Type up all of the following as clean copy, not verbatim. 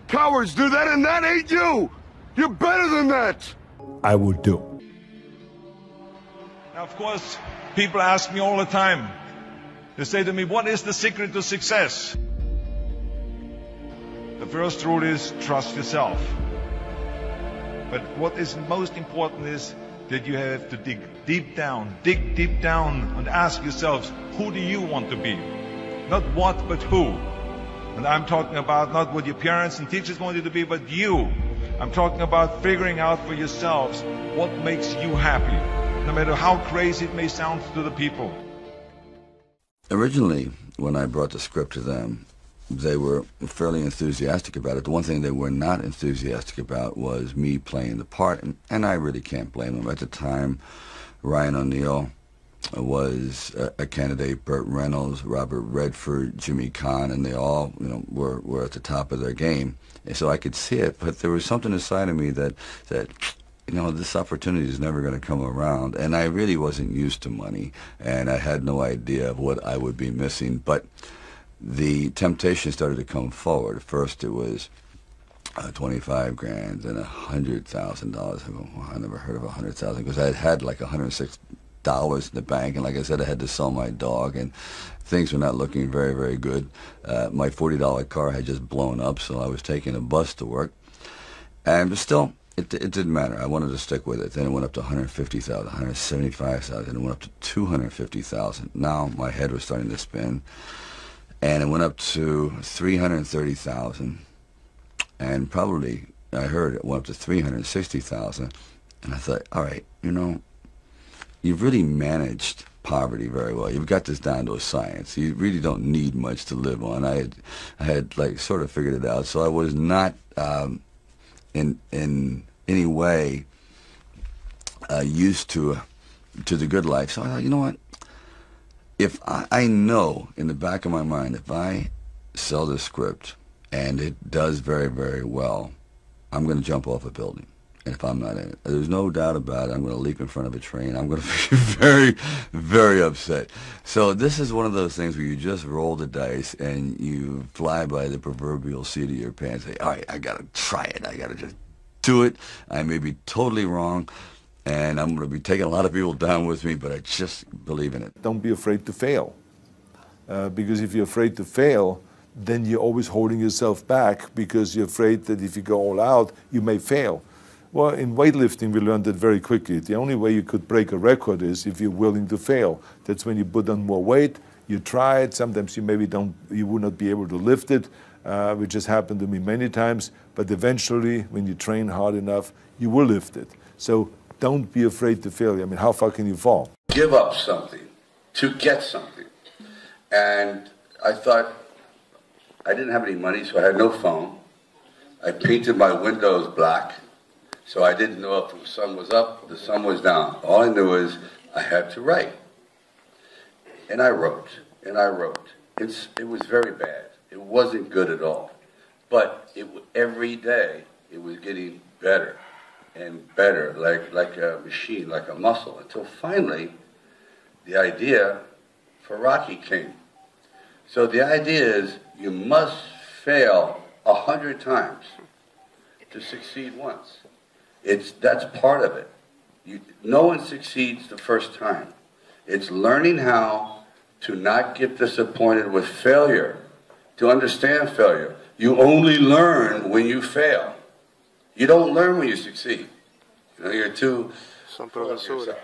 Cowards do that, and that ain't you! You're better than that! I will do. Now, of course, people ask me all the time. They say to me, what is the secret to success? The first rule is trust yourself. But what is most important is that you have to dig deep down and ask yourselves, who do you want to be? Not what, but who. And I'm talking about not what your parents and teachers want you to be, but you. I'm talking about figuring out for yourselves what makes you happy, no matter how crazy it may sound to the people. Originally, when I brought the script to them, they were fairly enthusiastic about it. The one thing they were not enthusiastic about was me playing the part, and I really can't blame them. At the time, Ryan O'Neal was a candidate, Burt Reynolds, Robert Redford, Jimmy Caan, and they all, were at the top of their game. And so I could see it, but there was something inside of me that this opportunity is never going to come around. And I really wasn't used to money, and I had no idea of what I would be missing. But the temptation started to come forward. First it was 25 grand, then $100,000. I go, well, I never heard of 100,000 because I had like $106 in the bank, and like I said, I had to sell my dog, and things were not looking very, very good. My $40 car had just blown up, so I was taking a bus to work, but still, it didn't matter. I wanted to stick with it. Then it went up to 150,000, 175,000, and it went up to 250,000. Now my head was starting to spin, and it went up to 330,000, and probably I heard it went up to 360,000, and I thought, all right, you've really managed poverty very well. You've got this down to a science. You really don't need much to live on. I had like sort of figured it out. So I was not in any way used to the good life. So I thought, you know what? If I know in the back of my mind, if I sell this script and it does very, very well, I'm going to jump off a building. And if I'm not in it, there's no doubt about it, I'm going to leap in front of a train. I'm going to be very, very upset. So this is one of those things where you just roll the dice and you fly by the proverbial seat of your pants. Say, all right, I got to try it. I got to just do it. I may be totally wrong, and I'm going to be taking a lot of people down with me, but I just believe in it. Don't be afraid to fail. Because if you're afraid to fail, then you're always holding yourself back because you're afraid that if you go all out, you may fail. Well, in weightlifting, we learned that very quickly. The only way you could break a record is if you're willing to fail. That's when you put on more weight, you try it. Sometimes you would not be able to lift it, which has happened to me many times. But eventually, when you train hard enough, you will lift it. So don't be afraid to fail. I mean, how far can you fall? Give up something to get something. And I thought, I didn't have any money, so I had no phone. I painted my windows black. So I didn't know if the sun was up or the sun was down. All I knew is I had to write. And I wrote, and I wrote. It was very bad. It wasn't good at all. But every day it was getting better and better, like a machine, like a muscle, until finally the idea for Rocky came. So the idea is you must fail 100 times to succeed once. That's part of it. No one succeeds the first time. It's learning how to not get disappointed with failure, to understand failure. You only learn when you fail. You don't learn when you succeed. You're too full of yourself.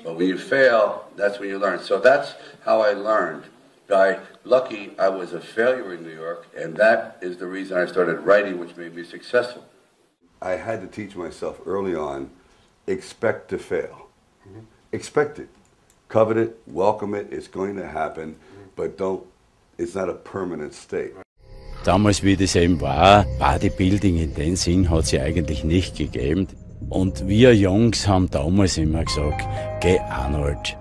But when you fail, that's when you learn. So that's how I learned. Lucky I was a failure in New York, and that is the reason I started writing, which made me successful. I had to teach myself early on, expect to fail. Expect it. Covet it, welcome it, it's going to happen, but it's not a permanent state. Damals, wie das eben war, Bodybuilding in dem Sinn hat es ja eigentlich nicht gegeben. Und wir Jungs haben damals immer gesagt, geh Arnold,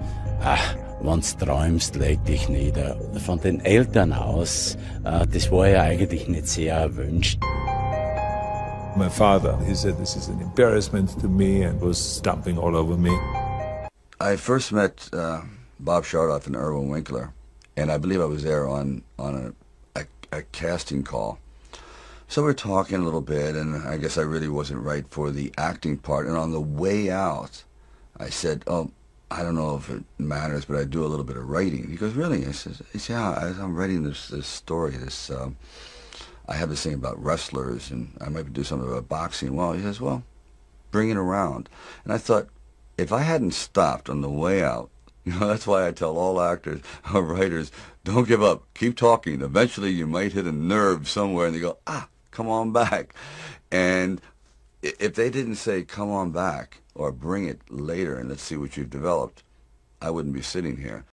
wenn's träumst, leg dich nieder. Von den Eltern aus, das war ja eigentlich nicht sehr erwünscht. My father, he said this is an embarrassment to me and was stomping all over me. I first met Bob Chardoff and Irwin Winkler, and I believe I was there on a casting call So we're talking a little bit, and I guess I really wasn't right for the acting part. And on the way out, I said, "Oh, I don't know if it matters, but I do a little bit of writing." He goes, "Really?" I said, "Yeah, I'm writing this story. I have this thing about wrestlers, and I might do something about boxing." Well, he says, "Well, bring it around." And I thought, if I hadn't stopped on the way out, that's why I tell all actors or writers, don't give up. Keep talking. Eventually, you might hit a nerve somewhere, and they go, come on back. And if they didn't say, come on back, or bring it later and let's see what you've developed, I wouldn't be sitting here.